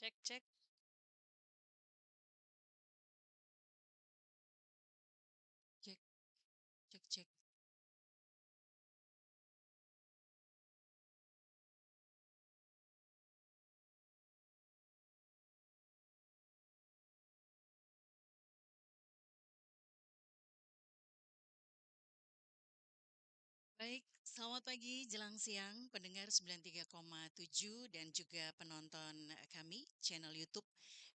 Cek cek. Cek, cek, cek. Baik, selamat pagi jelang siang pendengar 93,7 dan juga penonton kami channel YouTube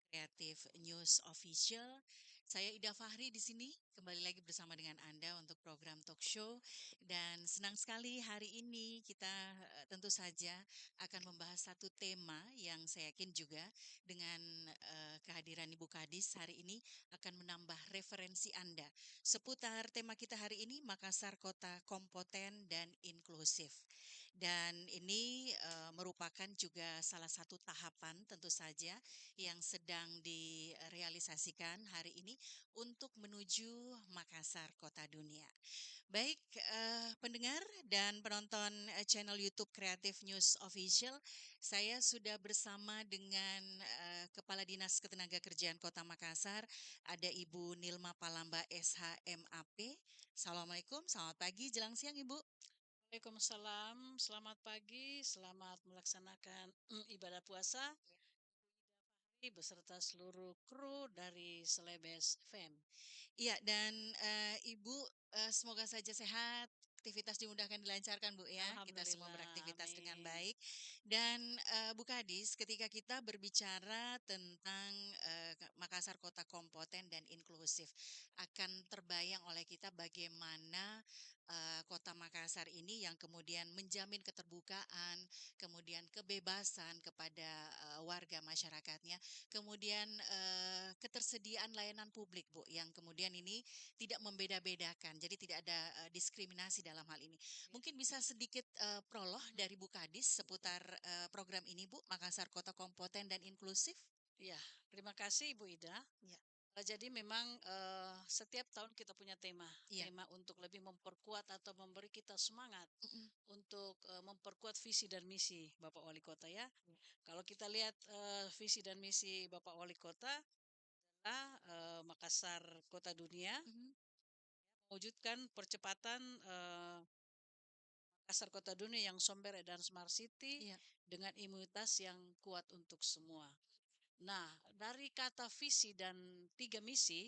Kreatif News Official. Saya Ida Fahri di sini kembali lagi bersama dengan Anda untuk program talk show dan senang sekali hari ini kita tentu saja akan membahas satu tema yang saya yakin juga dengan kehadiran Ibu Kadis hari ini akan menambah referensi Anda seputar tema kita hari ini Makassar Kota Kompeten dan Inklusif. Dan ini merupakan juga salah satu tahapan tentu saja yang sedang direalisasikan hari ini untuk menuju Makassar Kota Dunia. Baik, pendengar dan penonton channel YouTube Kreatif News Official, saya sudah bersama dengan Kepala Dinas Ketenagakerjaan Kota Makassar, ada Ibu Nilma Palamba SHMAP. Assalamualaikum, selamat pagi, jelang siang Ibu. Waalaikumsalam. Selamat pagi. Selamat melaksanakan ibadah puasa. Beserta seluruh kru dari Selebes FM. Iya, dan Ibu semoga saja sehat, aktivitas dimudahkan dilancarkan Bu ya. Kita semua Alhamdulillah. beraktivitas dengan Amin. baik. Dan Bu Kadis, ketika kita berbicara tentang Makassar Kota Kompeten dan Inklusif, akan terbayang oleh kita bagaimana Kota Makassar ini yang kemudian menjamin keterbukaan, kemudian kebebasan kepada warga masyarakatnya. Kemudian ketersediaan layanan publik, Bu, yang kemudian ini tidak membeda-bedakan. Jadi tidak ada diskriminasi dalam hal ini. Ya. Mungkin bisa sedikit prolog Mm, dari Bu Kadis seputar program ini, Bu, Makassar Kota Kompeten dan Inklusif. Ya, terima kasih Ibu Ida. Ya, Jadi memang setiap tahun kita punya tema, iya. tema untuk lebih memperkuat atau memberi kita semangat Mm-mm. untuk memperkuat visi dan misi Bapak Wali Kota ya. Kalau kita lihat visi dan misi Bapak Wali Kota adalah Makassar Kota Dunia, Mhm. mewujudkan percepatan Makassar Kota Dunia yang sumber dan smart city Iya. dengan imunitas yang kuat untuk semua. Nah, dari kata visi dan tiga misi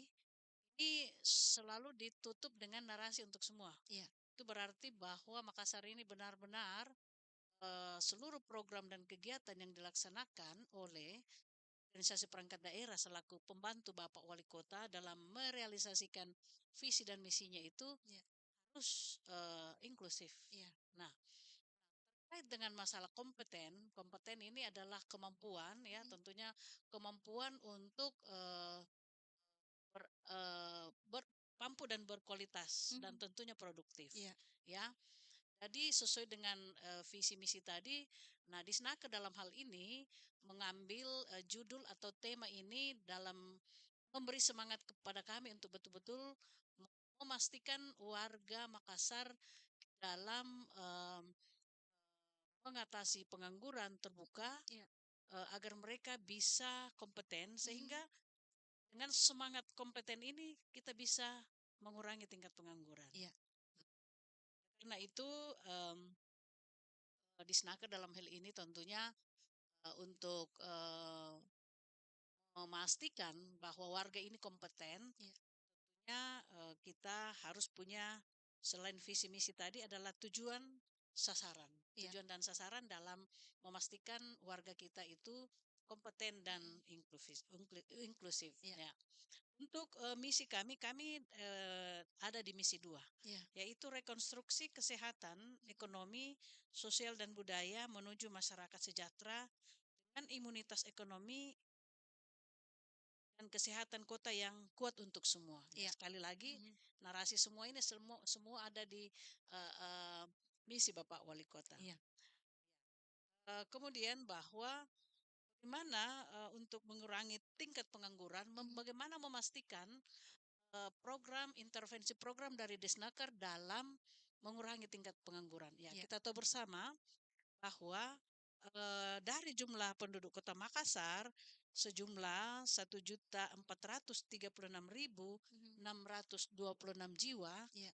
ini selalu ditutup dengan narasi untuk semua. Iya. Itu berarti bahwa Makassar ini benar-benar seluruh program dan kegiatan yang dilaksanakan oleh organisasi perangkat daerah selaku pembantu Bapak Wali Kota dalam merealisasikan visi dan misinya itu Iya. harus inklusif. Iya. Nah, terkait dengan masalah kompeten, kompeten ini adalah kemampuan ya, Mhm. tentunya kemampuan untuk ber, mampu dan berkualitas dan Mhm. tentunya produktif Iya. ya. Jadi sesuai dengan visi misi tadi, nah Disnaker dalam hal ini mengambil judul atau tema ini dalam memberi semangat kepada kami untuk betul-betul memastikan warga Makassar dalam mengatasi pengangguran terbuka Iya. agar mereka bisa kompeten Mhm. sehingga dengan semangat kompeten ini kita bisa mengurangi tingkat pengangguran. Iya. Karena itu Disnaker dalam hal ini tentunya untuk memastikan bahwa warga ini kompeten, Iya. tentunya kita harus punya selain visi misi tadi adalah tujuan sasaran. Iya. Tujuan dan sasaran dalam memastikan warga kita itu kompeten dan Mhm. inklusif. Iya. Ya. Untuk misi kami, ada di misi dua, Iya. yaitu rekonstruksi kesehatan, Mhm. ekonomi, sosial dan budaya menuju masyarakat sejahtera dengan imunitas ekonomi dan kesehatan kota yang kuat untuk semua. Ya, Iya. sekali lagi, Mhm. narasi semua ini semua ada di uh, uh, misi Bapak Wali Kota. Iya. Kemudian bahwa bagaimana untuk mengurangi tingkat pengangguran, Mhm. bagaimana memastikan program intervensi program dari Disnaker dalam mengurangi tingkat pengangguran. Ya, Iya. kita tahu bersama bahwa dari jumlah penduduk Kota Makassar sejumlah 1.436.626 jiwa, Ya.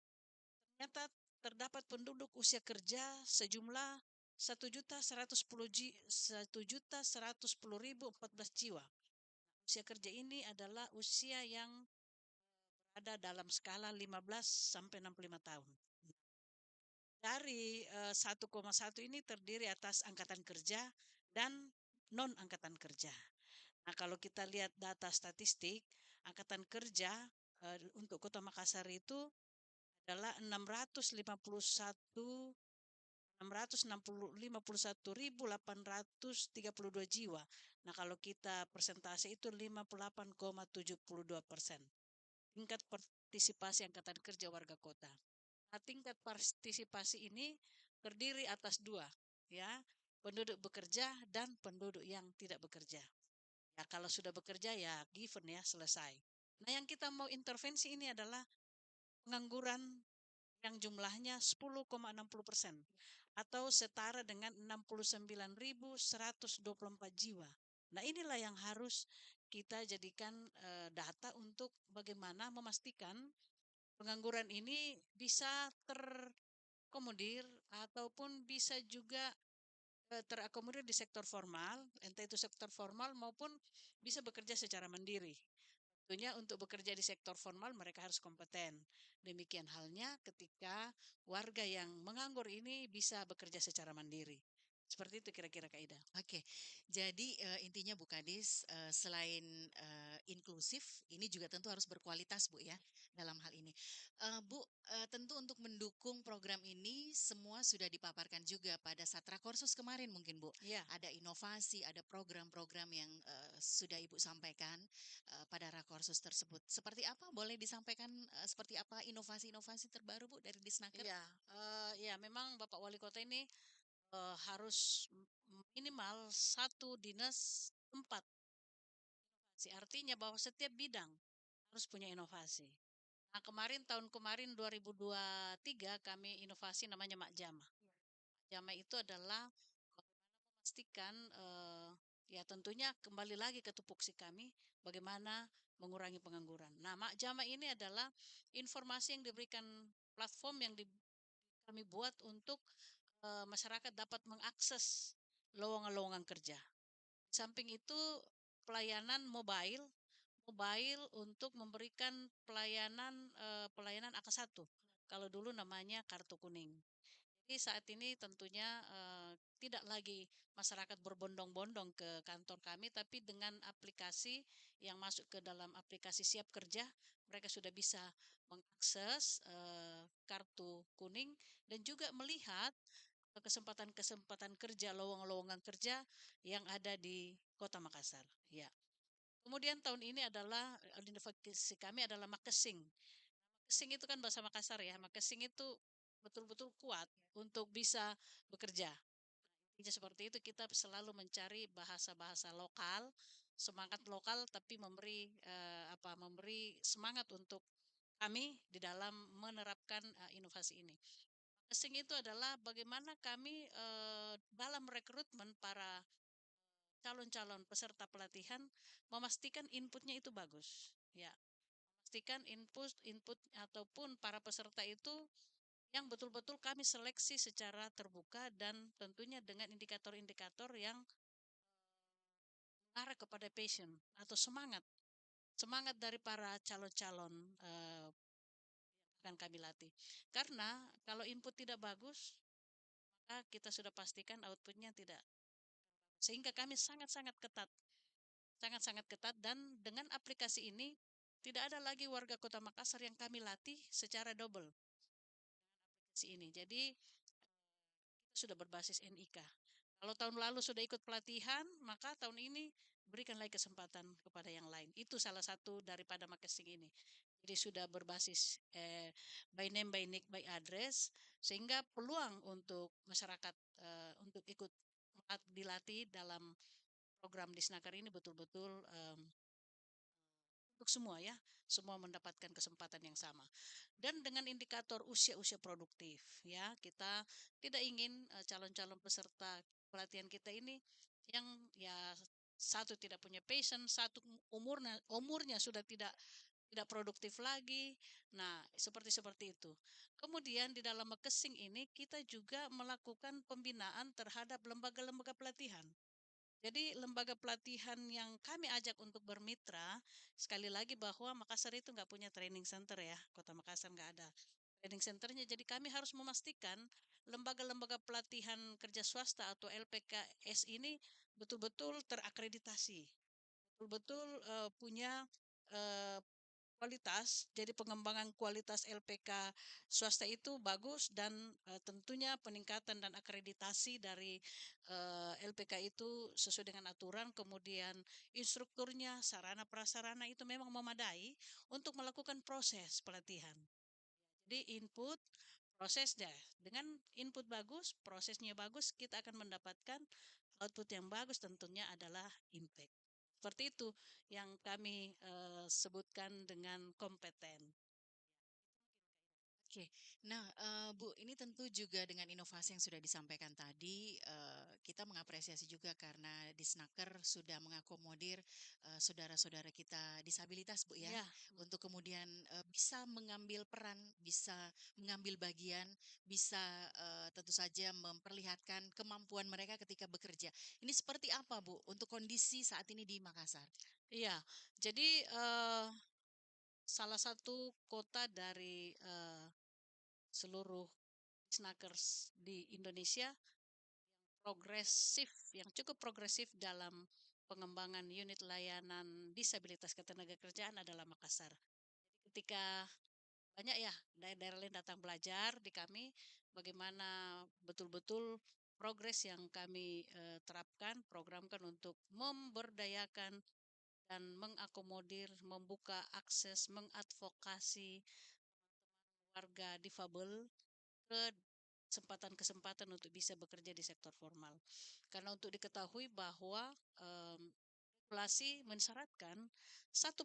ternyata terdapat penduduk usia kerja sejumlah 1.110.014 jiwa. Usia kerja ini adalah usia yang ada dalam skala 15 sampai 65 tahun. Dari 1,1 ini terdiri atas angkatan kerja dan non angkatan kerja. Nah, kalau kita lihat data statistik, angkatan kerja untuk Kota Makassar itu adalah 651.832 jiwa. Nah, kalau kita persentase itu 58,72%. Tingkat partisipasi angkatan kerja warga kota. Nah, tingkat partisipasi ini terdiri atas dua, ya, penduduk bekerja dan penduduk yang tidak bekerja. Ya, kalau sudah bekerja ya given ya selesai. Nah, yang kita mau intervensi ini adalah pengangguran yang jumlahnya 10,60% atau setara dengan 69.124 jiwa. Nah, inilah yang harus kita jadikan data untuk bagaimana memastikan pengangguran ini bisa terkomodir ataupun bisa juga terakomodir di sektor formal, entah itu sektor formal maupun bisa bekerja secara mandiri. Tentunya untuk bekerja di sektor formal mereka harus kompeten. Demikian halnya ketika warga yang menganggur ini bisa bekerja secara mandiri. Seperti itu kira-kira Kak Ida. Oke, jadi intinya Bu Kadis, selain inklusif, ini juga tentu harus berkualitas Bu ya dalam hal ini. Bu, tentu untuk mendukung program ini semua sudah dipaparkan juga pada saat Rakorsus kemarin mungkin Bu. Iya, Ada inovasi, ada program-program yang sudah Ibu sampaikan pada Rakorsus tersebut. Seperti apa? Boleh disampaikan seperti apa inovasi-inovasi terbaru Bu dari Disnaker? iya, iya. Memang Bapak Wali Kota ini harus minimal satu dinas tempat. Artinya bahwa setiap bidang harus punya inovasi. Nah, tahun kemarin 2023 kami inovasi namanya Mak Jama. Jama itu adalah memastikan ya tentunya kembali lagi ke tupoksi kami bagaimana mengurangi pengangguran. Nah, Mak Jama ini adalah informasi yang diberikan platform yang kami buat untuk masyarakat dapat mengakses lowongan-lowongan kerja. Di samping itu pelayanan mobile untuk memberikan pelayanan AK1. Kalau dulu namanya kartu kuning. Jadi saat ini tentunya tidak lagi masyarakat berbondong-bondong ke kantor kami, tapi dengan aplikasi yang masuk ke dalam aplikasi Siap Kerja, mereka sudah bisa mengakses kartu kuning dan juga melihat kesempatan-kesempatan kerja, lowongan-lowongan kerja yang ada di Kota Makassar. Ya. Kemudian tahun ini adalah inovasi kami adalah makesing. Makesing itu kan bahasa Makassar ya. Makesing itu betul-betul kuat untuk bisa bekerja. Intinya seperti itu, kita selalu mencari bahasa-bahasa lokal, semangat lokal tapi memberi semangat untuk kami di dalam menerapkan inovasi ini. Makesing itu adalah bagaimana kami dalam rekrutmen para calon-calon peserta pelatihan memastikan inputnya itu bagus. Ya, pastikan input ataupun para peserta itu yang betul-betul kami seleksi secara terbuka dan tentunya dengan indikator-indikator yang mengarah kepada passion atau semangat dari para calon-calon yang akan kami latih. Karena kalau input tidak bagus, maka kita sudah pastikan outputnya tidak. Sehingga kami sangat-sangat ketat dan dengan aplikasi ini tidak ada lagi warga Kota Makassar yang kami latih secara double ini. Jadi kita sudah berbasis NIK. Kalau tahun lalu sudah ikut pelatihan, maka tahun ini berikan lagi kesempatan kepada yang lain. Itu salah satu daripada marketing ini. Jadi sudah berbasis by name, by nick, by address, sehingga peluang untuk masyarakat untuk ikut dilatih dalam program Disnaker ini betul-betul untuk semua ya, semua mendapatkan kesempatan yang sama. Dan dengan indikator usia-usia produktif ya, kita tidak ingin calon-calon peserta pelatihan kita ini yang ya satu tidak punya passion, satu umurnya sudah tidak produktif lagi. Nah, seperti seperti itu. Kemudian di dalam Mekesing ini kita juga melakukan pembinaan terhadap lembaga-lembaga pelatihan. Jadi lembaga pelatihan yang kami ajak untuk bermitra, sekali lagi bahwa Makassar itu nggak punya training center ya, Kota Makassar nggak ada training centernya. Jadi kami harus memastikan lembaga-lembaga pelatihan kerja swasta atau LPKS ini betul-betul terakreditasi, betul-betul punya eh, kualitas. Jadi pengembangan kualitas LPK swasta itu bagus dan tentunya peningkatan dan akreditasi dari LPK itu sesuai dengan aturan, kemudian instrukturnya, sarana prasarana itu memang memadai untuk melakukan proses pelatihan. Jadi input prosesnya dengan input bagus, prosesnya bagus, kita akan mendapatkan output yang bagus, tentunya adalah impact. Seperti itu yang kami sebutkan dengan kompeten. Oke. Nah, Bu, ini tentu juga dengan inovasi yang sudah disampaikan tadi, kita mengapresiasi juga karena Disnaker sudah mengakomodir, saudara-saudara kita disabilitas, Bu, ya, Ya, untuk kemudian, bisa mengambil peran, bisa mengambil bagian, bisa, tentu saja memperlihatkan kemampuan mereka ketika bekerja. Ini seperti apa, Bu, untuk kondisi saat ini di Makassar? iya. Jadi salah satu kota dari seluruh snakers di Indonesia progresif, yang cukup progresif dalam pengembangan unit layanan disabilitas ketenagakerjaan adalah Makassar. Ketika banyak ya daerah-daerah lain datang belajar di kami, bagaimana betul-betul progres yang kami terapkan, programkan untuk memberdayakan dan mengakomodir, membuka akses, mengadvokasi warga difabel ke kesempatan-kesempatan untuk bisa bekerja di sektor formal. Karena untuk diketahui bahwa regulasi mensyaratkan 1%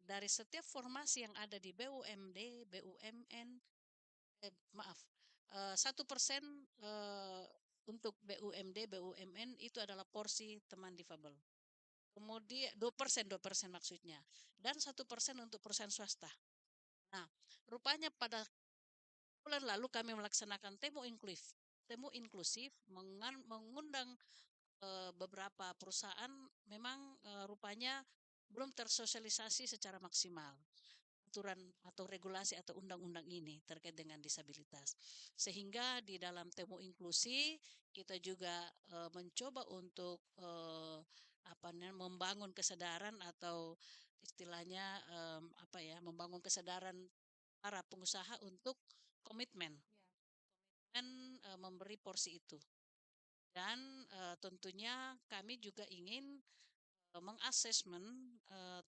dari setiap formasi yang ada di BUMD, BUMN, maaf, 1% untuk BUMD, BUMN itu adalah porsi teman difabel. Kemudian 2% maksudnya, dan 1% untuk perusahaan swasta. Nah, rupanya pada bulan lalu kami melaksanakan temu inklusif mengundang beberapa perusahaan. Memang rupanya belum tersosialisasi secara maksimal aturan atau regulasi atau undang-undang ini terkait dengan disabilitas. Sehingga di dalam temu inklusi kita juga mencoba untuk apa namanya membangun kesadaran atau istilahnya apa ya membangun kesadaran para pengusaha untuk komitmen dan memberi porsi itu. Dan tentunya kami juga ingin mengasesmen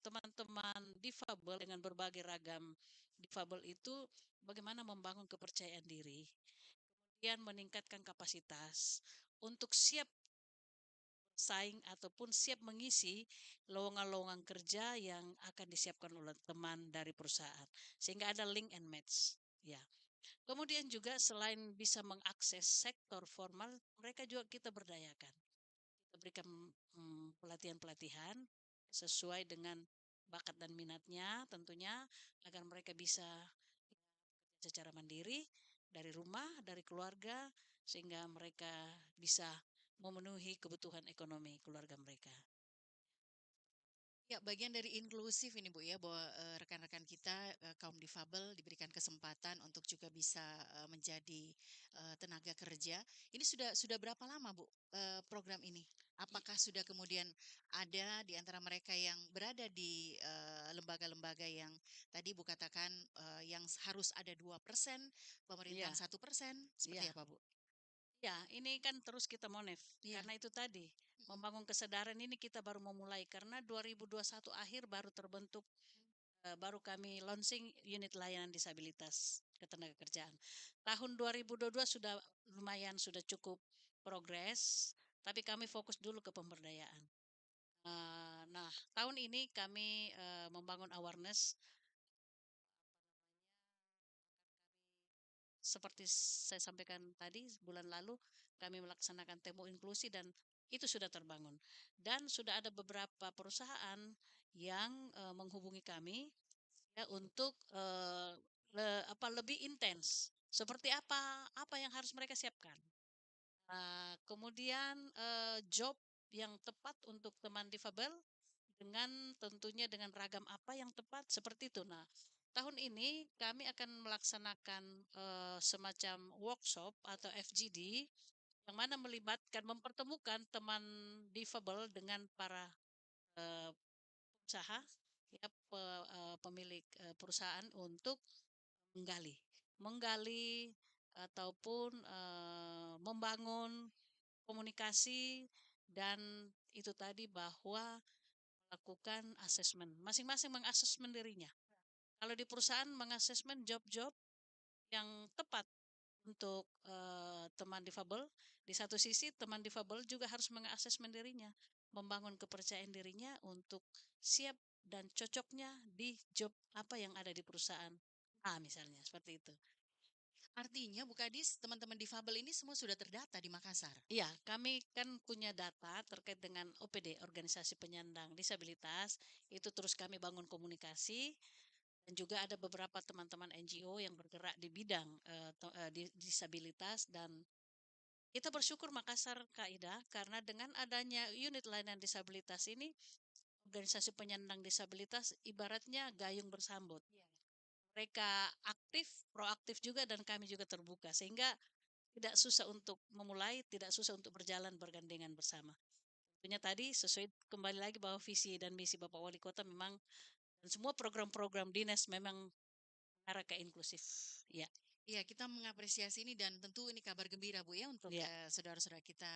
teman-teman difabel dengan berbagai ragam difabel itu bagaimana membangun kepercayaan diri, kemudian meningkatkan kapasitas untuk siap saing ataupun siap mengisi lowongan-lowongan kerja yang akan disiapkan oleh teman dari perusahaan sehingga ada link and match ya. Kemudian juga selain bisa mengakses sektor formal, mereka juga kita berdayakan. Kita berikan pelatihan-pelatihan sesuai dengan bakat dan minatnya tentunya agar mereka bisa secara mandiri dari rumah, dari keluarga sehingga mereka bisa memenuhi kebutuhan ekonomi keluarga mereka. Ya, bagian dari inklusif ini Bu ya, bahwa rekan-rekan kita kaum difabel diberikan kesempatan untuk juga bisa menjadi tenaga kerja. Ini sudah berapa lama Bu program ini? Apakah sudah kemudian ada di antara mereka yang berada di lembaga-lembaga yang tadi Bu katakan yang harus ada 2%, Iya, pemerintahan 1%, iya. seperti apa Bu? Ya, ini kan terus kita monef. Iya. Karena itu tadi, Mm-mm. membangun kesadaran ini kita baru memulai karena 2021 akhir baru terbentuk, baru kami launching unit layanan disabilitas ketenagakerjaan. Tahun 2022 sudah lumayan, sudah cukup progres, tapi kami fokus dulu ke pemberdayaan. Nah, tahun ini kami membangun awareness seperti saya sampaikan tadi bulan lalu kami melaksanakan temu inklusi dan itu sudah terbangun. Dan sudah ada beberapa perusahaan yang menghubungi kami ya untuk lebih intens. Seperti apa yang harus mereka siapkan. Kemudian job yang tepat untuk teman difabel dengan tentunya dengan ragam apa yang tepat seperti itu. Nah, tahun ini kami akan melaksanakan semacam workshop atau FGD yang mana melibatkan mempertemukan teman difabel dengan para eh, usaha ya pemilik perusahaan untuk menggali menggali ataupun membangun komunikasi dan itu tadi bahwa melakukan asesmen. Masing-masing mengasesmen dirinya. Kalau di perusahaan mengasesmen job-job yang tepat untuk teman difabel, di satu sisi teman difabel juga harus mengasesmen dirinya, membangun kepercayaan dirinya untuk siap dan cocoknya di job apa yang ada di perusahaan. Misalnya seperti itu. Artinya Bu Kadis, teman-teman difabel ini semua sudah terdata di Makassar. Iya, kami kan punya data terkait dengan OPD, Organisasi Penyandang Disabilitas. Itu terus kami bangun komunikasi dan juga ada beberapa teman-teman NGO yang bergerak di bidang disabilitas dan kita bersyukur Makassar Kak Ida karena dengan adanya unit layanan disabilitas ini organisasi penyandang disabilitas ibaratnya gayung bersambut. Mereka aktif, proaktif juga dan kami juga terbuka sehingga tidak susah untuk memulai, tidak susah untuk berjalan bergandengan bersama. Tentunya tadi sesuai kembali lagi bahwa visi dan misi Bapak Wali Kota memang dan semua program-program dinas memang mengarah ke inklusif. Ya, Iya, kita mengapresiasi ini dan tentu ini kabar gembira Bu ya untuk ya, saudara-saudara kita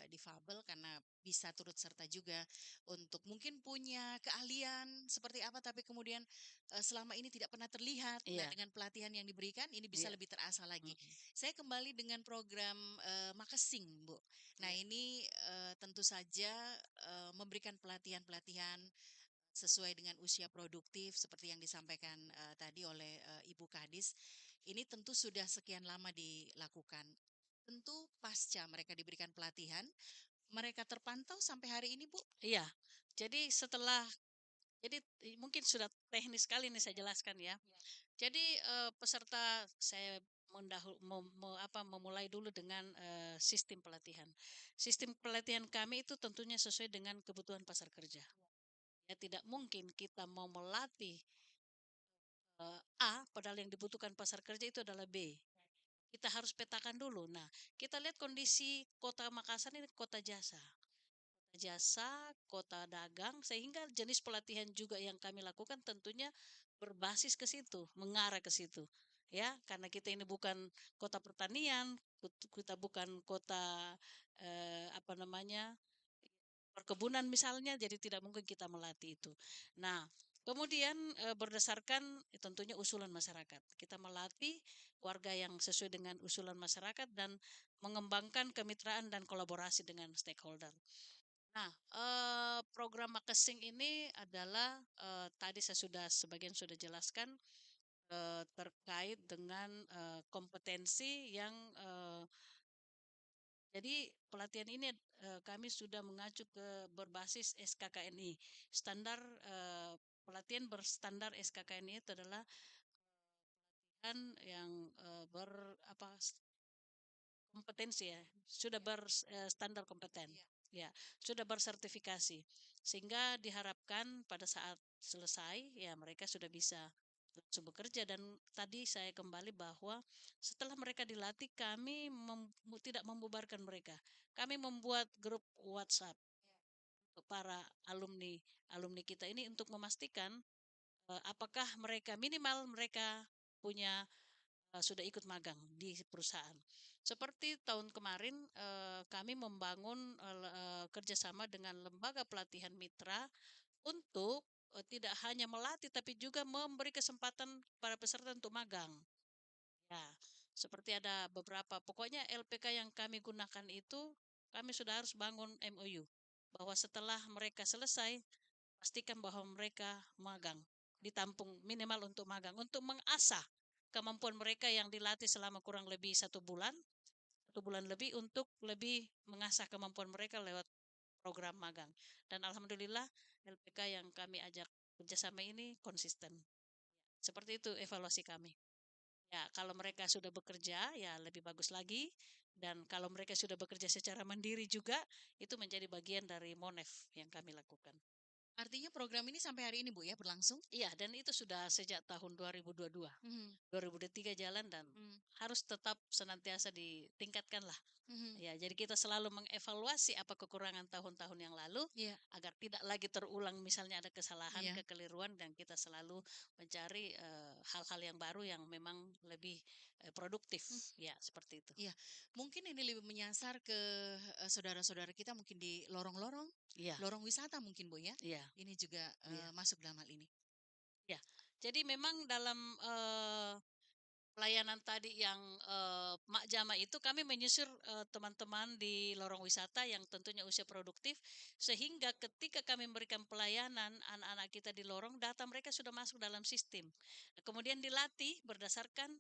difabel karena bisa turut serta juga untuk mungkin punya keahlian seperti apa tapi kemudian selama ini tidak pernah terlihat. Nah, iya, dengan pelatihan yang diberikan ini bisa iya. lebih terasa lagi. Mm-mm. Saya kembali dengan program Makesing, Bu. Nah, Iya, ini tentu saja memberikan pelatihan-pelatihan sesuai dengan usia produktif seperti yang disampaikan tadi oleh Ibu Kadis. Ini tentu sudah sekian lama dilakukan. Tentu pasca mereka diberikan pelatihan, mereka terpantau sampai hari ini, Bu. iya. Jadi setelah jadi mungkin sudah teknis sekali nih saya jelaskan ya. Jadi peserta saya memulai dulu dengan sistem pelatihan. Sistem pelatihan kami itu tentunya sesuai dengan kebutuhan pasar kerja. Ya tidak mungkin kita mau melatih A padahal yang dibutuhkan pasar kerja itu adalah B. Kita harus petakan dulu. Nah, kita lihat kondisi Kota Makassar ini kota jasa. Jasa, kota dagang, sehingga jenis pelatihan juga yang kami lakukan tentunya berbasis ke situ, mengarah ke situ. Ya, karena kita ini bukan kota pertanian, kita bukan kota apa namanya perkebunan misalnya, jadi tidak mungkin kita melatih itu. Nah, kemudian berdasarkan tentunya usulan masyarakat, kita melatih warga yang sesuai dengan usulan masyarakat dan mengembangkan kemitraan dan kolaborasi dengan stakeholder. Nah, program Makesing ini adalah tadi saya sudah sebagian sudah jelaskan terkait dengan kompetensi yang jadi pelatihan ini kami sudah mengacu ke berbasis SKKNI. Standar pelatihan berstandar SKKNI itu adalah kan yang ber apa kompetensi ya, sudah berstandar kompeten. Ya, sudah bersertifikasi. Sehingga diharapkan pada saat selesai ya mereka sudah bisa langsung bekerja dan tadi saya kembali bahwa setelah mereka dilatih kami tidak membubarkan mereka. Kami membuat grup WhatsApp untuk para alumni alumni kita ini untuk memastikan apakah mereka minimal mereka punya sudah ikut magang di perusahaan. Seperti tahun kemarin kami membangun kerjasama dengan lembaga pelatihan mitra untuk tidak hanya melatih tapi juga memberi kesempatan para peserta untuk magang. Ya, seperti ada beberapa, pokoknya LPK yang kami gunakan itu kami sudah harus bangun MOU bahwa setelah mereka selesai pastikan bahwa mereka magang, ditampung minimal untuk magang, untuk mengasah kemampuan mereka yang dilatih selama kurang lebih 1 bulan 1 bulan lebih untuk lebih mengasah kemampuan mereka lewat program magang. Dan alhamdulillah LPK yang kami ajak kerjasama ini konsisten. Seperti itu evaluasi kami. Ya, kalau mereka sudah bekerja, ya lebih bagus lagi. Dan kalau mereka sudah bekerja secara mandiri juga, itu menjadi bagian dari MONEF yang kami lakukan. Artinya program ini sampai hari ini Bu ya berlangsung? Iya, dan itu sudah sejak tahun 2022. Mhm, 2023 jalan dan mhm, harus tetap senantiasa ditingkatkan lah. mhm. Ya, jadi kita selalu mengevaluasi apa kekurangan tahun-tahun yang lalu Iya, agar tidak lagi terulang misalnya ada kesalahan, iya. kekeliruan dan kita selalu mencari hal-hal yang baru yang memang lebih Mmm, produktif. Ya, seperti itu. iya. Mungkin ini lebih menyasar ke, saudara-saudara kita mungkin di lorong-lorong, Iya, lorong wisata mungkin, Bu, ya? iya, Ini juga, iya. masuk dalam hal ini? Ya. Jadi memang dalam pelayanan tadi yang, Mak Jama itu kami menyisir, teman-teman di lorong wisata yang tentunya usia produktif, sehingga ketika kami memberikan pelayanan anak-anak kita di lorong, data mereka sudah masuk dalam sistem. Nah, kemudian dilatih berdasarkan,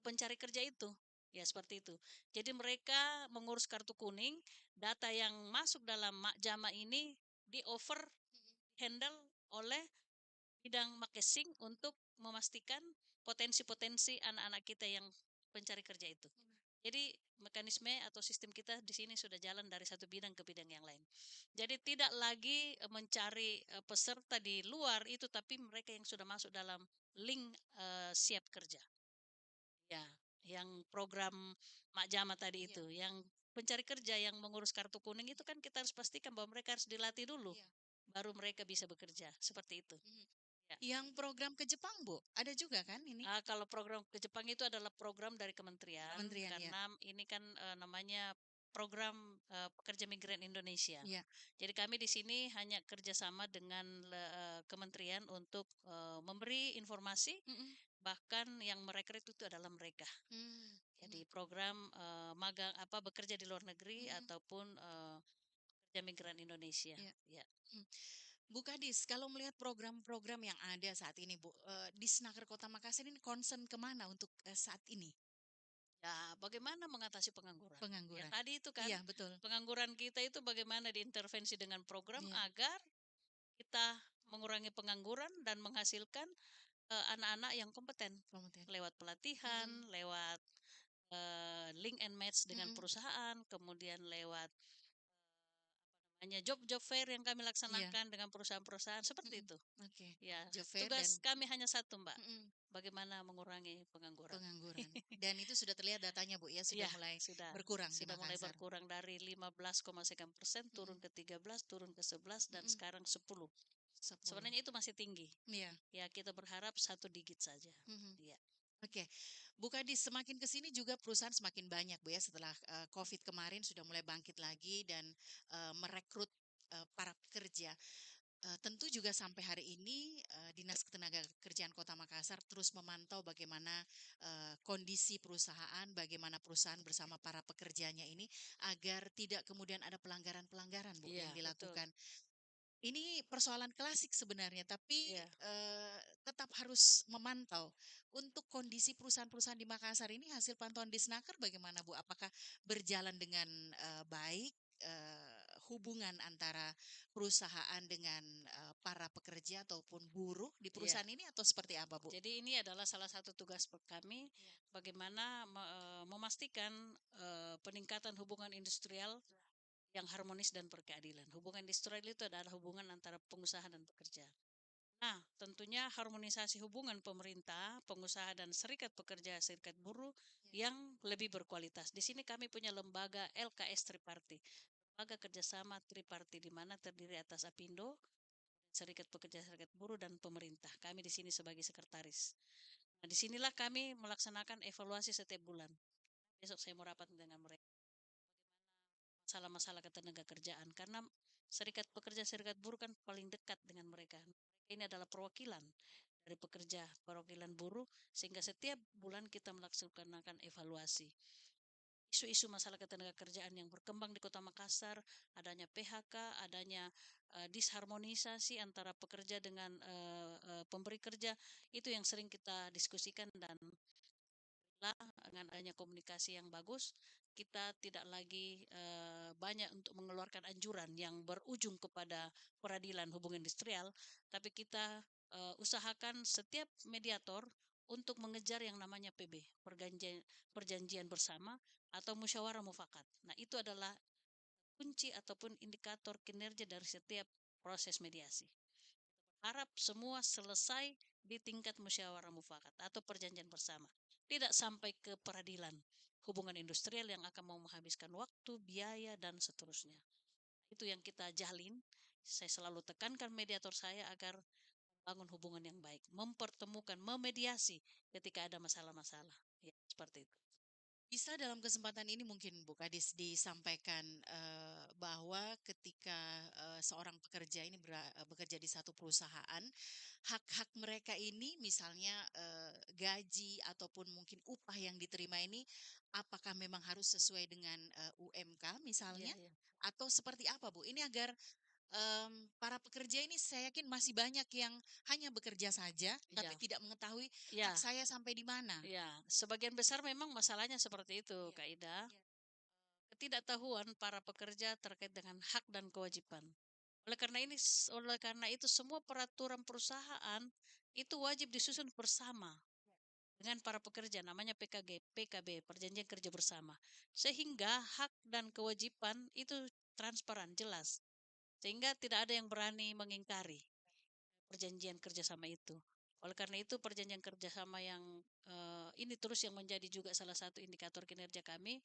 pencari kerja itu. Ya, seperti itu. Jadi mereka mengurus kartu kuning, data yang masuk dalam Mak Jama ini di-over, handle oleh bidang marketing untuk memastikan potensi-potensi anak-anak kita yang pencari kerja itu. Jadi mekanisme atau sistem kita di sini sudah jalan dari satu bidang ke bidang yang lain. Jadi tidak lagi mencari peserta di luar itu, tapi mereka yang sudah masuk dalam link siap kerja. Ya, yang program Mak Jama tadi Iya, itu, yang pencari kerja yang mengurus kartu kuning itu kan kita harus pastikan bahwa mereka harus dilatih dulu, iya. baru mereka bisa bekerja. Seperti itu. Mhm. Ya. Yang program ke Jepang, Bu, ada juga kan ini? Kalau program ke Jepang itu adalah program dari kementerian, Kementerian, ya? karena ini kan, namanya program, pekerja migran Indonesia. Iya. Jadi kami di sini hanya kerjasama dengan kementerian untuk, memberi informasi, Mhm. bahkan yang merekrut itu adalah mereka. Mmm, mhm, Jadi program, magang bekerja di luar negeri mhm, ataupun, pekerja migran Indonesia, iya, ya. mhm. Bu Kadis, kalau melihat program-program yang ada saat ini, Bu, di Snaker Kota Makassar ini concern kemana untuk, saat ini? Ya, bagaimana mengatasi pengangguran? Ya Pengangguran. tadi itu kan, Iya, betul. pengangguran kita itu bagaimana diintervensi dengan program Iya, agar kita mengurangi pengangguran dan menghasilkan, anak-anak yang kompeten kompeten. lewat pelatihan, Mhm, lewat, link and match dengan mhm, perusahaan, kemudian lewat hanya job-job fair yang kami iya, laksanakan dengan perusahaan-perusahaan, seperti mhm, itu. oke. Ya, Job fair dan tugas kami hanya satu, Mbak, mhm, bagaimana mengurangi pengangguran. pengangguran. Dan itu sudah terlihat datanya, Bu, ya, sudah Iya, mulai sudah berkurang di sudah mulai Makassar. berkurang dari 15,sekian% turun Mhm, ke 13, turun ke 11 dan mhm, sekarang 10. 10. Sebenarnya itu masih tinggi. Iya, Ya, kita berharap satu digit saja. mhm. Iya. Oke, Bu Kadis, semakin ke sini juga perusahaan semakin banyak, Bu, ya, setelah, Covid kemarin sudah mulai bangkit lagi dan, merekrut, para pekerja. Tentu juga sampai hari ini, Dinas Ketenagakerjaan Kota Makassar terus memantau bagaimana, kondisi perusahaan, bagaimana perusahaan bersama para pekerjanya ini agar tidak kemudian ada pelanggaran-pelanggaran, Bu, Iya, yang betul. dilakukan. Ini persoalan klasik sebenarnya, tapi, Iya. tetap harus memantau. Untuk kondisi perusahaan-perusahaan di Makassar ini hasil pantauan Disnaker bagaimana, Bu? Apakah berjalan dengan, baik, hubungan antara perusahaan dengan, para pekerja ataupun buruh di Iya. perusahaan ini atau seperti apa, Bu? Jadi ini adalah salah satu tugas kami Iya, bagaimana memastikan peningkatan hubungan industrial yang harmonis dan berkeadilan. Hubungan industrial itu adalah hubungan antara pengusaha dan pekerja. Nah, tentunya harmonisasi hubungan pemerintah, pengusaha dan serikat pekerja, serikat buruh iya, yang lebih berkualitas. Di sini kami punya lembaga LKS Triparti, lembaga kerjasama Triparti di mana terdiri atas Apindo, serikat pekerja, serikat buruh dan pemerintah. Kami di sini sebagai sekretaris. Nah, disinilah kami melaksanakan evaluasi setiap bulan. Besok saya mau rapat dengan mereka masalah-masalah ketenaga kerjaan karena serikat pekerja serikat buruh kan paling dekat dengan mereka. Ini adalah perwakilan dari pekerja, perwakilan buruh sehingga setiap bulan kita melaksanakan evaluasi. Isu-isu masalah ketenaga kerjaan yang berkembang di Kota Makassar, adanya PHK, adanya disharmonisasi antara pekerja dengan pemberi kerja, itu yang sering kita diskusikan dan dengan adanya komunikasi yang bagus kita tidak lagi banyak untuk mengeluarkan anjuran yang berujung kepada peradilan hubungan industrial, tapi kita usahakan setiap mediator untuk mengejar yang namanya PB, perjanjian bersama atau musyawarah mufakat. Nah, itu adalah kunci ataupun indikator kinerja dari setiap proses mediasi. Harap semua selesai di tingkat musyawarah mufakat atau perjanjian bersama. Tidak sampai ke peradilan hubungan industrial yang akan mau menghabiskan waktu, biaya, dan seterusnya. Itu yang kita jalin. Saya selalu tekankan mediator saya agar bangun hubungan yang baik, mempertemukan, memediasi ketika ada masalah-masalah. Ya, seperti itu. Bisa dalam kesempatan ini mungkin Bu Kadis disampaikan bahwa ketika seorang pekerja ini bekerja di satu perusahaan, hak-hak mereka ini misalnya gaji ataupun mungkin upah yang diterima ini apakah memang harus sesuai dengan UMK Ya, misalnya ya, atau seperti apa Bu? Ini agar para pekerja ini saya yakin masih banyak yang hanya bekerja saja tapi ya, tidak mengetahui hak ya, saya sampai di mana. ya. Sebagian besar memang masalahnya seperti itu, Iya, Kak Ida. iya, Ketidaktahuan para pekerja terkait dengan hak dan kewajiban. Oleh karena itu semua peraturan perusahaan itu wajib disusun bersama dengan para pekerja, namanya PKB, Perjanjian Kerja Bersama. Sehingga hak dan kewajiban itu transparan, jelas. Sehingga tidak ada yang berani mengingkari perjanjian kerjasama itu. Oleh karena itu perjanjian kerjasama yang ini terus yang menjadi juga salah satu indikator kinerja kami,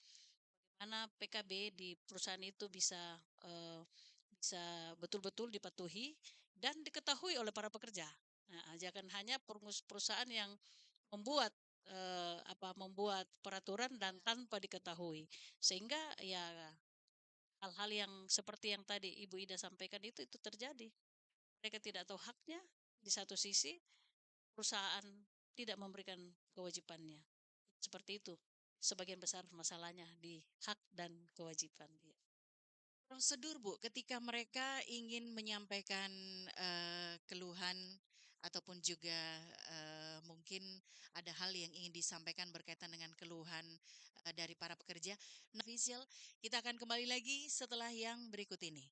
mana PKB di perusahaan itu bisa betul-betul dipatuhi dan diketahui oleh para pekerja. Nah, jangan hanya perusahaan yang membuat membuat peraturan dan tanpa diketahui, sehingga ya hal-hal yang seperti yang tadi Ibu Ida sampaikan itu terjadi. Mereka tidak tahu haknya, di satu sisi perusahaan tidak memberikan kewajibannya. Seperti itu. Sebagian besar masalahnya di hak dan kewajiban. Ya. prosedur Bu, ketika mereka ingin menyampaikan keluhan ataupun juga mungkin ada hal yang ingin disampaikan berkaitan dengan keluhan dari para pekerja. Nah, official, kita akan kembali lagi setelah yang berikut ini.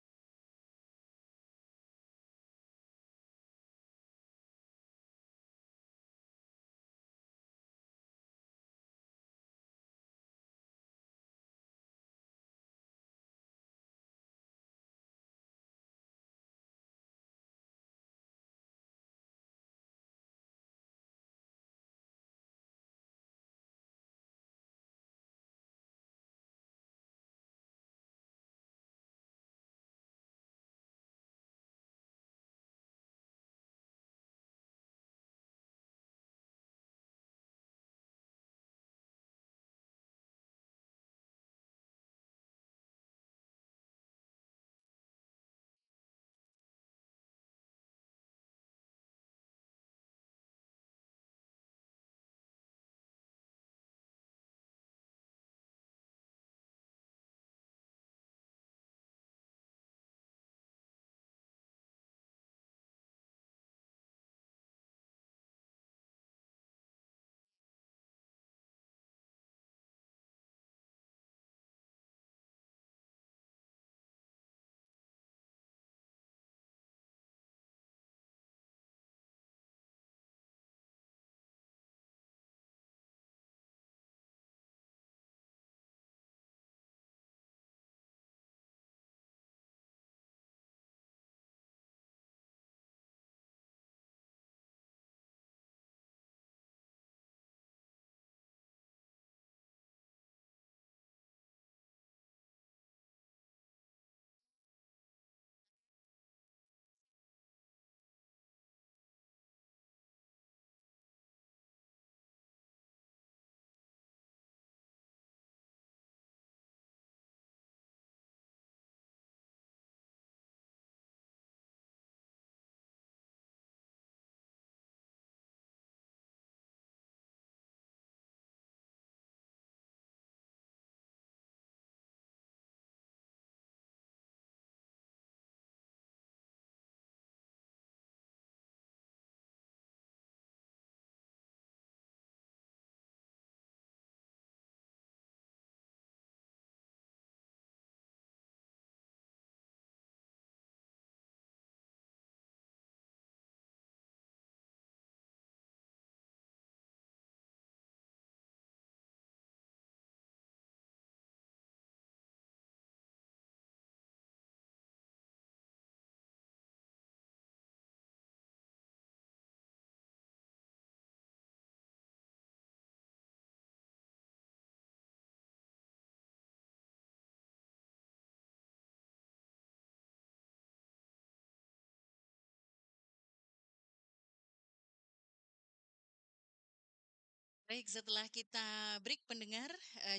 Baik, setelah kita break pendengar,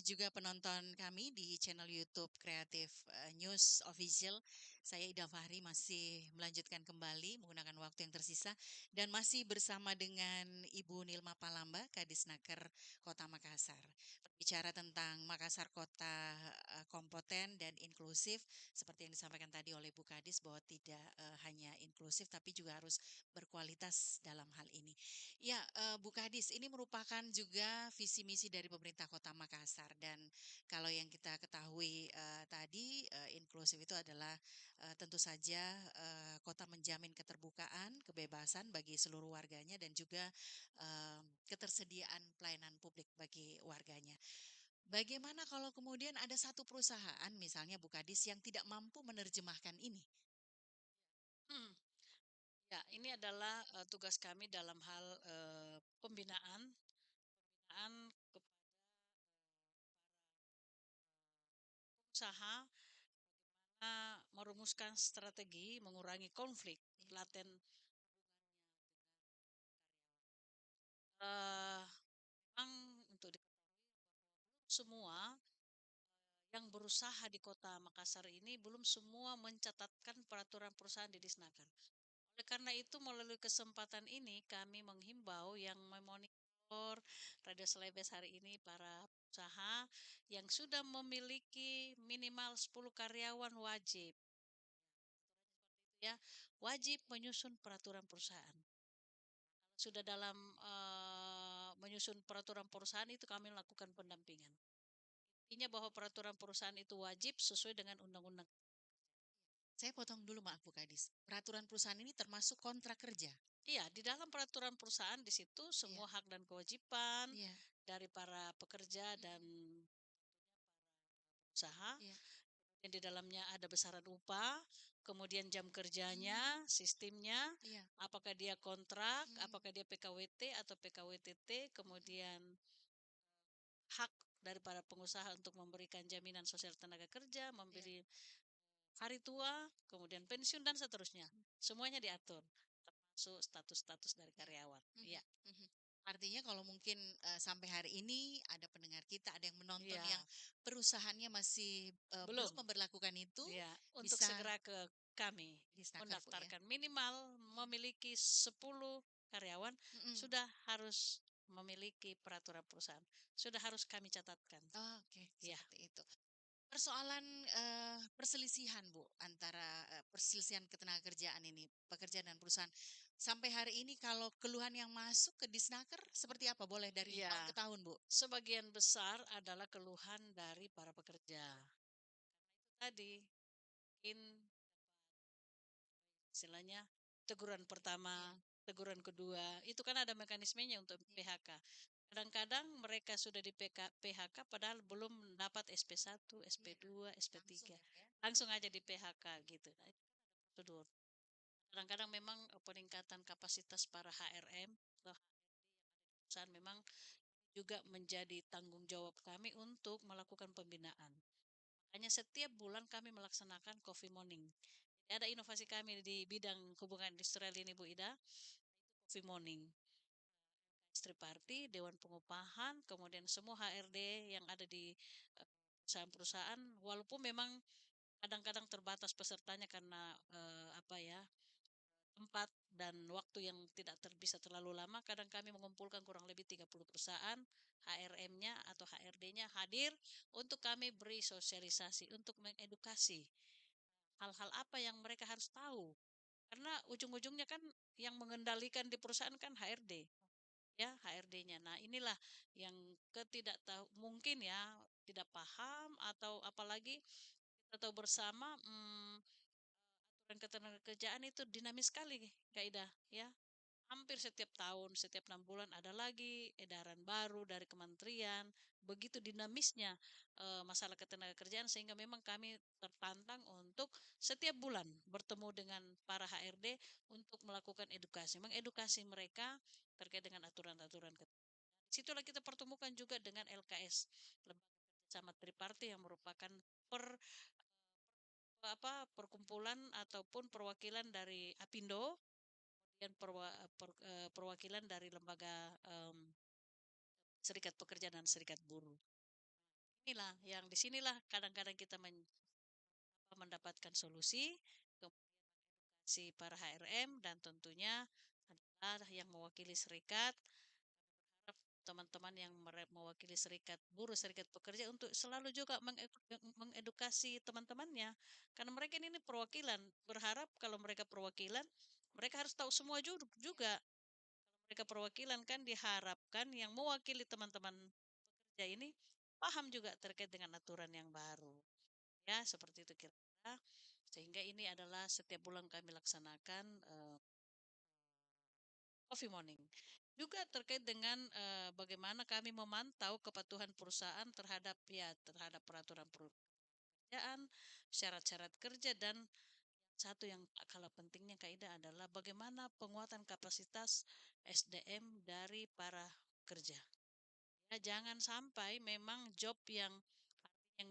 juga penonton kami di channel YouTube Kreatif News Official, saya Ida Fahri masih melanjutkan kembali menggunakan waktu yang tersisa dan masih bersama dengan Ibu Nilma Palamba, Kadisnaker Kota Makassar. Bicara tentang Makassar kota kompeten dan inklusif, seperti yang disampaikan tadi oleh Bu Kadis bahwa tidak hanya inklusif tapi juga harus berkualitas dalam hal ini. Ya, Bu Kadis, ini merupakan juga visi misi dari pemerintah Kota Makassar dan kalau yang kita ketahui tadi inklusif itu adalah tentu saja kota menjamin keterbukaan, kebebasan bagi seluruh warganya dan juga ketersediaan pelayanan publik bagi warganya. Bagaimana kalau kemudian ada satu perusahaan misalnya Bu Kadis yang tidak mampu menerjemahkan ini? Hmm, ya, ini adalah tugas kami dalam hal pembinaan kepada usaha merumuskan strategi mengurangi konflik Ya. laten eh memang untuk semua yang berusaha di Kota Makassar ini belum semua mencatatkan peraturan perusahaan di Disnaker. Oleh karena itu, melalui kesempatan ini kami menghimbau yang memonitor Radio Selebes hari ini para usaha yang sudah memiliki minimal 10 karyawan wajib ya, wajib menyusun peraturan perusahaan. Sudah dalam menyusun peraturan perusahaan itu kami lakukan pendampingan. Intinya bahwa peraturan perusahaan itu wajib sesuai dengan undang-undang. Saya potong dulu maaf Bu Kadis. Peraturan perusahaan ini termasuk kontrak kerja. Iya, di dalam peraturan perusahaan di situ Iya, semua hak dan kewajiban iya, dari para pekerja dan mm, usaha. iya, Dan di dalamnya ada besaran upah, kemudian jam kerjanya, mm, sistemnya, iya, apakah dia kontrak, mm, apakah dia PKWT atau PKWTT, mm, kemudian hak dari para pengusaha untuk memberikan jaminan sosial tenaga kerja, iya, memberi hari tua, kemudian pensiun dan seterusnya. mm, Semuanya diatur, termasuk status-status dari iya, karyawan. mhm, Iya, mhm. Artinya kalau mungkin sampai hari ini ada pendengar kita, ada yang menonton iya, yang perusahaannya masih belum belum. memberlakukan itu, Iya, untuk bisa segera ke kami di snaker Bu ya. mendaftarkan minimal memiliki 10 karyawan Mm-mm. sudah harus memiliki peraturan perusahaan. Sudah harus kami catatkan. Oh, oke, Iya, seperti itu. Persoalan perselisihan Bu antara perselisihan ketenagakerjaan ini pekerja dan perusahaan. Sampai hari ini kalau keluhan yang masuk ke Disnaker seperti apa? Boleh dari iya. tahun ke tahun Bu? Sebagian besar adalah keluhan dari para pekerja. Tadi mungkin istilahnya teguran Iya, pertama, teguran kedua, itu kan ada mekanismenya untuk iya, PHK. Kadang-kadang mereka sudah di PHK padahal belum mendapat SP1, iya. SP2, Langsung SP3. ya Bu ya. Langsung aja di PHK gitu. Nah, itu prosedur. Kadang-kadang memang peningkatan kapasitas para HRM atau perusahaan memang juga menjadi tanggung jawab kami untuk melakukan pembinaan. Makanya setiap bulan kami melaksanakan coffee morning. Jadi ada inovasi kami di bidang hubungan industrial ini Bu Ida, coffee morning. Istri party, Dewan Pengupahan, kemudian semua HRD yang ada di perusahaan-perusahaan, walaupun memang kadang-kadang terbatas pesertanya karena apa ya tempat dan waktu yang tidak bisa terlalu lama, kadang kami mengumpulkan kurang lebih 30 perusahaan, HRM-nya atau HRD-nya hadir untuk kami beri sosialisasi, untuk mengedukasi hal-hal apa yang mereka harus tahu. Karena ujung-ujungnya kan yang mengendalikan di perusahaan kan HRD, ya HRD-nya. Nah, inilah yang ketidaktahu mungkin ya tidak paham atau apalagi kita tahu bersama aturan ketenagakerjaan itu dinamis sekali Kak Ida ya. Hampir setiap tahun, setiap 6 bulan ada lagi edaran baru dari kementerian. Begitu dinamisnya masalah ketenagakerjaan sehingga memang kami tertantang untuk setiap bulan bertemu dengan para HRD untuk melakukan edukasi, mengedukasi mereka terkait dengan aturan-aturan. Situlah kita pertemukan juga dengan LKS, Lembaga Kerjasama Triparti yang merupakan per perkumpulan ataupun perwakilan dari Apindo dan perwakilan dari lembaga serikat pekerja dan serikat buruh. Inilah yang disinilah kadang-kadang kita mendapatkan solusi, si para HRM dan tentunya adalah yang mewakili serikat, teman-teman yang mewakili serikat buruh, serikat pekerja untuk selalu juga mengedukasi teman-temannya. Karena mereka ini perwakilan, berharap kalau mereka perwakilan, mereka harus tahu semua juga. Mereka perwakilan kan diharapkan yang mewakili teman-teman pekerja ini paham juga terkait dengan aturan yang baru. Ya, seperti itu kira-kira. Sehingga ini adalah setiap bulan kami laksanakan coffee morning. Juga terkait dengan bagaimana kami memantau kepatuhan perusahaan terhadap peraturan pekerjaan, syarat-syarat kerja dan satu yang tak kalah pentingnya Kak adalah bagaimana penguatan kapasitas SDM dari para pekerja. Ya, jangan sampai memang job yang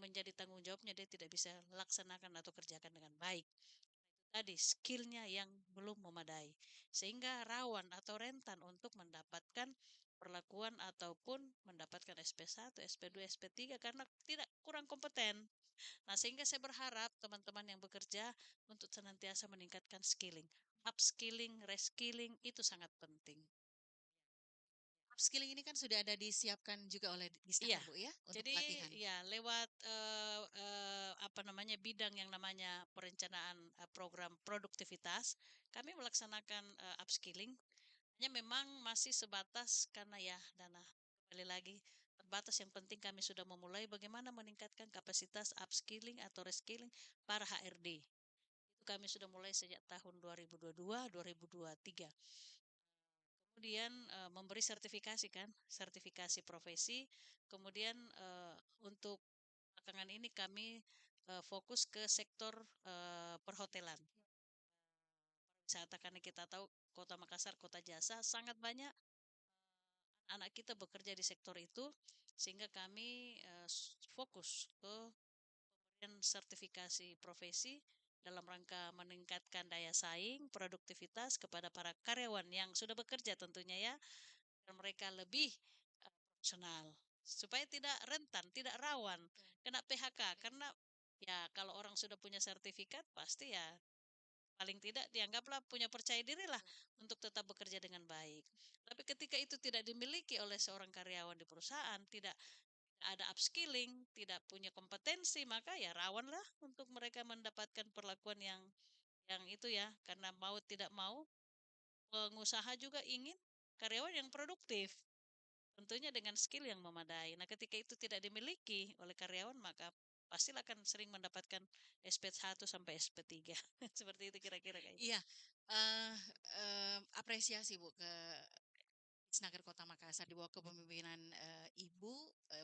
menjadi tanggung jawabnya dia tidak bisa laksanakan atau kerjakan dengan baik. Tadi skillnya yang belum memadai sehingga rawan atau rentan untuk mendapatkan perlakuan ataupun mendapatkan SP1, SP2, SP3 karena tidak kurang kompeten. Nah, sehingga saya berharap teman-teman yang bekerja untuk senantiasa meningkatkan skilling. Upskilling, reskilling itu sangat penting. Upskilling ini kan sudah ada disiapkan juga oleh Iya. Disnaker, Bu, ya, untuk Jadi pelatihan. ya lewat apa namanya bidang yang namanya perencanaan program produktivitas, kami melaksanakan upskilling. Hanya memang masih sebatas karena ya dana kembali lagi terbatas. Yang penting kami sudah memulai bagaimana meningkatkan kapasitas upskilling atau reskilling para HRD. Itu kami sudah mulai sejak tahun 2022, 2023. Kemudian memberi sertifikasi kan, sertifikasi profesi. Kemudian untuk belakangan ini kami fokus ke sektor perhotelan. Wisata karena kita tahu Kota Makassar, kota jasa, sangat banyak anak kita bekerja di sektor itu sehingga kami fokus ke pemberian sertifikasi profesi dalam rangka meningkatkan daya saing, produktivitas kepada para karyawan yang sudah bekerja tentunya ya, agar mereka lebih profesional supaya tidak rentan, tidak rawan kena PHK karena ya kalau orang sudah punya sertifikat pasti ya paling tidak dianggaplah punya percaya diri lah untuk tetap bekerja dengan baik. Tapi ketika itu tidak dimiliki oleh seorang karyawan di perusahaan, tidak ada upskilling, tidak punya kompetensi, maka ya rawanlah untuk mereka mendapatkan perlakuan yang itu ya, karena mau tidak mau pengusaha juga ingin karyawan yang produktif. Tentunya dengan skill yang memadai. Nah, ketika itu tidak dimiliki oleh karyawan, maka pastilah akan sering mendapatkan SP1 sampai SP3. Seperti itu kira-kira kayak. Iya, apresiasi Bu ke Snaker Kota Makassar di bawah kepemimpinan Ibu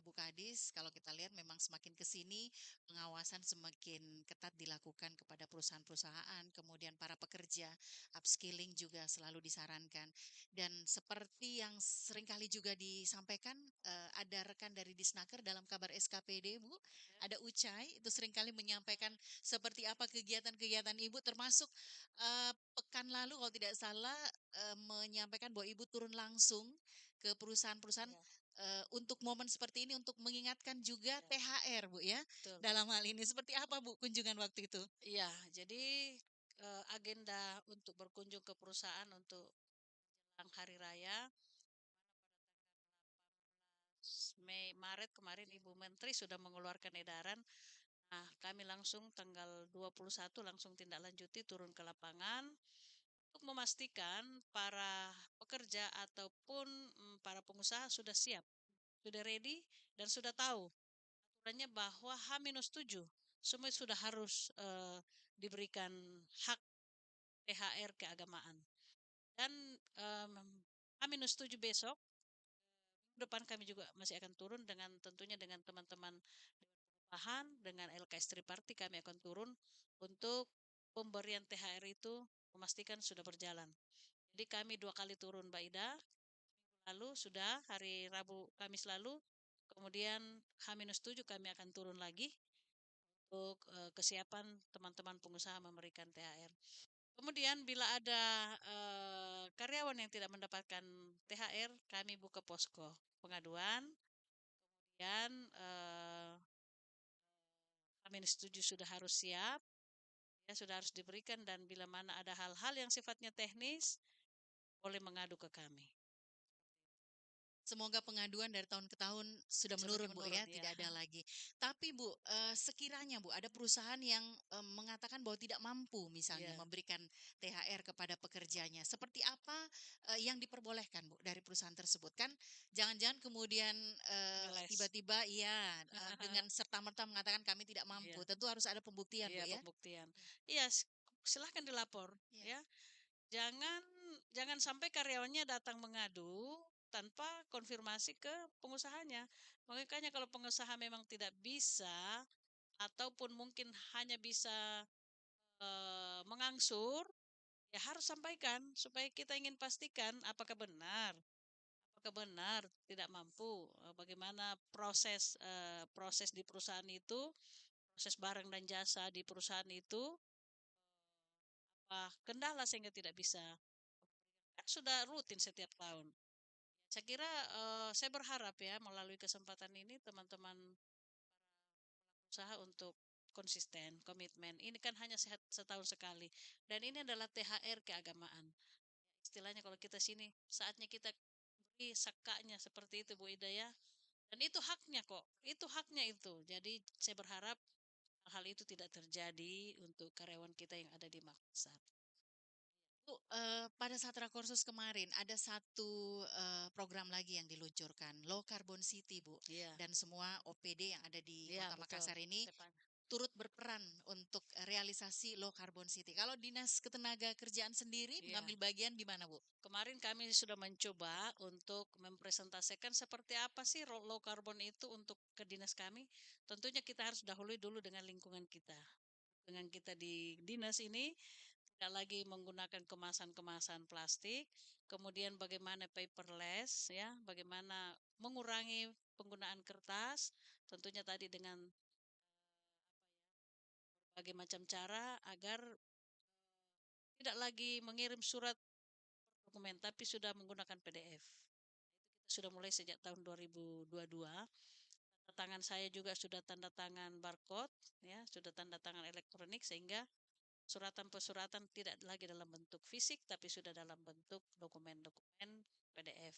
Bu Kadis. Kalau kita lihat memang semakin ke sini pengawasan semakin ketat dilakukan kepada perusahaan-perusahaan, kemudian para pekerja, upskilling juga selalu disarankan. Dan seperti yang seringkali juga disampaikan, ada rekan dari Disnaker dalam kabar SKPD, Bu, ada Ucai, itu seringkali menyampaikan seperti apa kegiatan-kegiatan Ibu, termasuk pekan lalu kalau tidak salah menyampaikan bahwa Ibu turun langsung ke perusahaan-perusahaan Ya, untuk momen seperti ini untuk mengingatkan juga ya, THR, Bu, ya. betul. Dalam hal ini seperti apa, Bu, kunjungan waktu itu? Iya, jadi agenda untuk berkunjung ke perusahaan untuk menjelang hari raya Mei Maret kemarin Ibu Menteri sudah mengeluarkan edaran. Nah, kami langsung tanggal 21 langsung tindak lanjuti turun ke lapangan untuk memastikan para pekerja ataupun para pengusaha sudah siap, sudah ready dan sudah tahu aturannya bahwa H-7 semua sudah harus diberikan hak THR keagamaan. Dan H-7 besok depan kami juga masih akan turun dengan tentunya dengan teman-teman Dewan dengan LKS Triparti kami akan turun untuk pemberian THR itu memastikan sudah berjalan. Jadi kami 2 kali turun Mbak Ida. Lalu sudah hari Rabu Kamis lalu, kemudian H-7 kami akan turun lagi untuk kesiapan teman-teman pengusaha memberikan THR. Kemudian bila ada karyawan yang tidak mendapatkan THR, kami buka posko pengaduan. Kemudian kami setuju sudah harus siap, ya sudah harus diberikan, dan bila mana ada hal-hal yang sifatnya teknis, boleh mengadu ke kami. Semoga pengaduan dari tahun ke tahun sudah Semakin menurun, Bu, menurun ya, ya. tidak ada lagi. Tapi, Bu, sekiranya, Bu, ada perusahaan yang mengatakan bahwa tidak mampu misalnya Ya, memberikan THR kepada pekerjanya. Seperti apa yang diperbolehkan, Bu, dari perusahaan tersebut? Kan jangan-jangan kemudian ngeles. tiba-tiba iya dengan serta-merta mengatakan kami tidak mampu. Iya, Tentu harus ada pembuktian, iya Bu, ya. pembuktian. Iya, silahkan dilapor Ya. ya. Jangan jangan sampai karyawannya datang mengadu tanpa konfirmasi ke pengusahanya. Makanya kalau pengusaha memang tidak bisa ataupun mungkin hanya bisa mengangsur, ya harus sampaikan supaya kita ingin pastikan apakah benar tidak mampu, bagaimana proses di perusahaan itu, proses barang dan jasa di perusahaan itu, kendala sehingga tidak bisa. Kan sudah rutin setiap tahun. Saya kira saya berharap ya melalui kesempatan ini teman-teman usaha untuk konsisten, komitmen. Ini kan hanya setahun sekali. Dan ini adalah THR keagamaan. Istilahnya kalau kita sini, saatnya kita beri sakanya seperti itu Bu Ida ya. Dan itu haknya kok. Itu haknya itu. Jadi saya berharap hal itu tidak terjadi untuk karyawan kita yang ada di Makassar. Bu, pada saat Rakorsus kemarin ada satu program lagi yang diluncurkan, Low Carbon City, Bu. Iya, Dan semua OPD yang ada di iya Kota betul. Makassar ini Sepan. turut berperan untuk realisasi Low Carbon City. Kalau Dinas Ketenagakerjaan sendiri Iya. mengambil bagian di mana, Bu? Kemarin kami sudah mencoba untuk mempresentasikan seperti apa sih low carbon itu untuk ke dinas kami. Tentunya kita harus dahului dulu dengan lingkungan kita. Dengan kita di dinas ini tidak lagi menggunakan kemasan-kemasan plastik, kemudian bagaimana paperless ya, bagaimana mengurangi penggunaan kertas, tentunya tadi dengan berbagai macam cara agar tidak lagi mengirim surat dokumen tapi sudah menggunakan PDF. Itu kita sudah mulai sejak tahun 2022. Tanda tangan saya juga sudah tanda tangan barcode ya, sudah tanda tangan elektronik sehingga suratan-pesuratan tidak lagi dalam bentuk fisik tapi sudah dalam bentuk dokumen-dokumen PDF.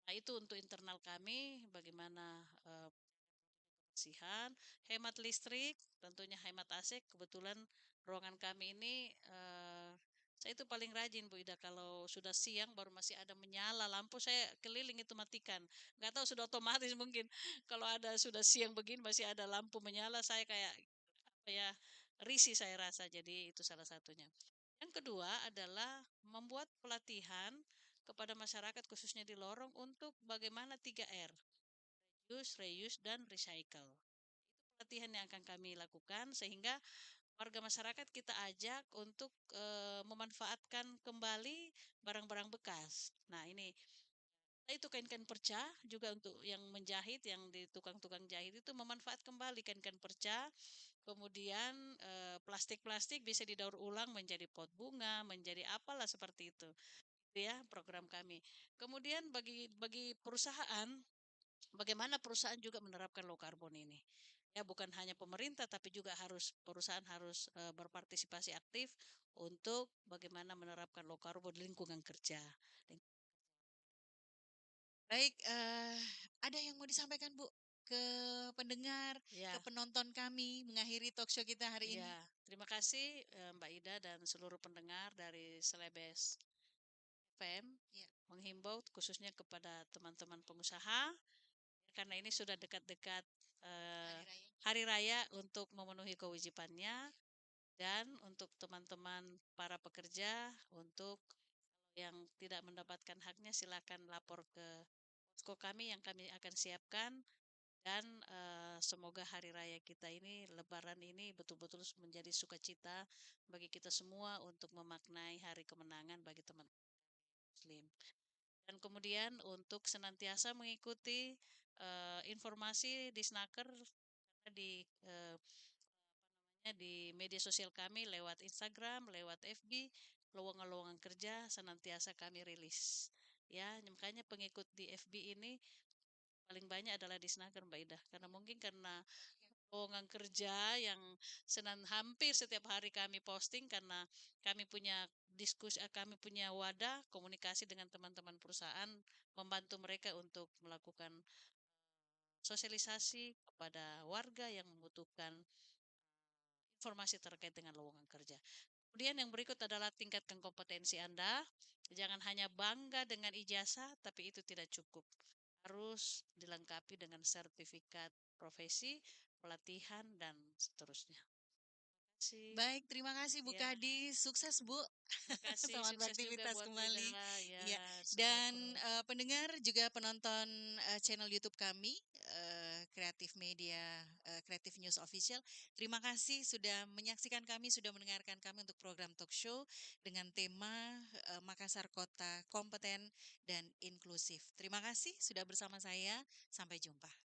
Nah, itu untuk internal kami bagaimana kebersihan, hemat listrik, tentunya hemat AC. Kebetulan ruangan kami ini saya itu paling rajin Bu Ida, kalau sudah siang baru masih ada menyala lampu saya keliling itu matikan. Nggak tahu sudah otomatis mungkin kalau ada sudah siang begini masih ada lampu menyala saya kayak apa ya, risih saya rasa. Jadi itu salah satunya. Yang kedua adalah membuat pelatihan kepada masyarakat khususnya di lorong untuk bagaimana 3R, reduce, reuse, dan recycle. Itu pelatihan yang akan kami lakukan sehingga warga masyarakat kita ajak untuk memanfaatkan kembali barang-barang bekas. Nah, ini itu kain-kain perca juga untuk yang menjahit, yang di tukang-tukang jahit itu memanfaat kembali kain-kain perca. Kemudian plastik-plastik bisa didaur ulang menjadi pot bunga, menjadi apalah seperti itu. Itu ya program kami. Kemudian bagi perusahaan, bagaimana perusahaan juga menerapkan low carbon ini. Ya, bukan hanya pemerintah tapi juga perusahaan harus berpartisipasi aktif untuk bagaimana menerapkan low carbon di lingkungan kerja. Baik, ada yang mau disampaikan, Bu, ke pendengar, ke Ya, penonton kami mengakhiri talk show kita hari ini? ya. Terima kasih Mbak Ida dan seluruh pendengar dari Selebes FM, Ya, menghimbau khususnya kepada teman-teman pengusaha karena ini sudah dekat-dekat eh, hari raya. hari raya untuk memenuhi kewajibannya, dan untuk teman-teman para pekerja untuk yang tidak mendapatkan haknya silakan lapor ke posko kami yang kami akan siapkan, dan semoga hari raya kita ini lebaran ini betul-betul menjadi sukacita bagi kita semua untuk memaknai hari kemenangan bagi teman muslim. Dan kemudian untuk senantiasa mengikuti informasi di Snaker, karena di media sosial kami lewat Instagram, lewat FB, lowongan-lowongan kerja senantiasa kami rilis. Ya, makanya pengikut di FB ini paling banyak adalah di Snaker Mbak Ida. Karena mungkin karena lowongan kerja yang hampir setiap hari kami posting karena kami punya kami punya wadah komunikasi dengan teman-teman perusahaan membantu mereka untuk melakukan sosialisasi kepada warga yang membutuhkan informasi terkait dengan lowongan kerja. Kemudian yang berikut adalah tingkatkan kompetensi Anda. Jangan hanya bangga dengan ijazah, tapi itu tidak cukup. Harus dilengkapi dengan sertifikat profesi, pelatihan, dan seterusnya. Terima kasih. Baik, terima kasih Bu Ya, Kadi. Sukses Bu. terima kasih. Selamat Sukses juga beraktivitas buat Ida. kembali. Ya, Iya, dan assalamualaikum. pendengar juga penonton channel YouTube kami, Kreatif Media, Kreatif News Official. Terima kasih sudah menyaksikan kami, sudah mendengarkan kami untuk program talk show dengan tema Makassar Kota Kompeten dan Inklusif. Terima kasih sudah bersama saya. Sampai jumpa.